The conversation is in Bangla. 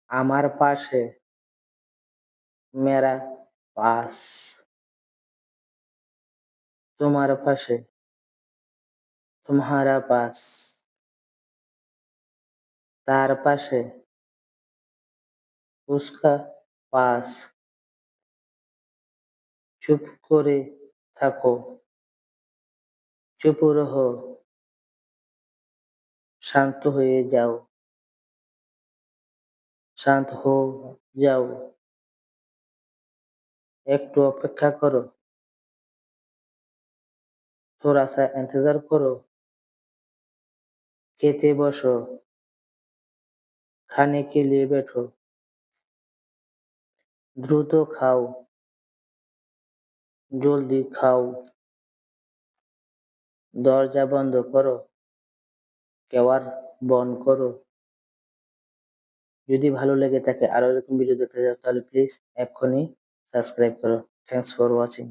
আমার পাশে, मेरा पास। তোমার পাশে, तुम्हारा पास। তার পাশে, उसका पास। চুপ করে থাকো, চুপ রহো। শান্ত হয়ে যাও, শান্ত হো যাও। একটু অপেক্ষা করো, थोड़ा सा इंतजार करो। খেতে বসো, खाने के लिए बैठो। দ্রুত খাও, জলদি খাও। দরজা বন্ধ করো, কেওয়ার বন্ধ করো। যদি ভালো লেগে থাকে আরো এরকম ভিডিও দেখতে চাও তাহলে প্লিজ এক্ষুনি সাবস্ক্রাইব করো। Thanks for watching.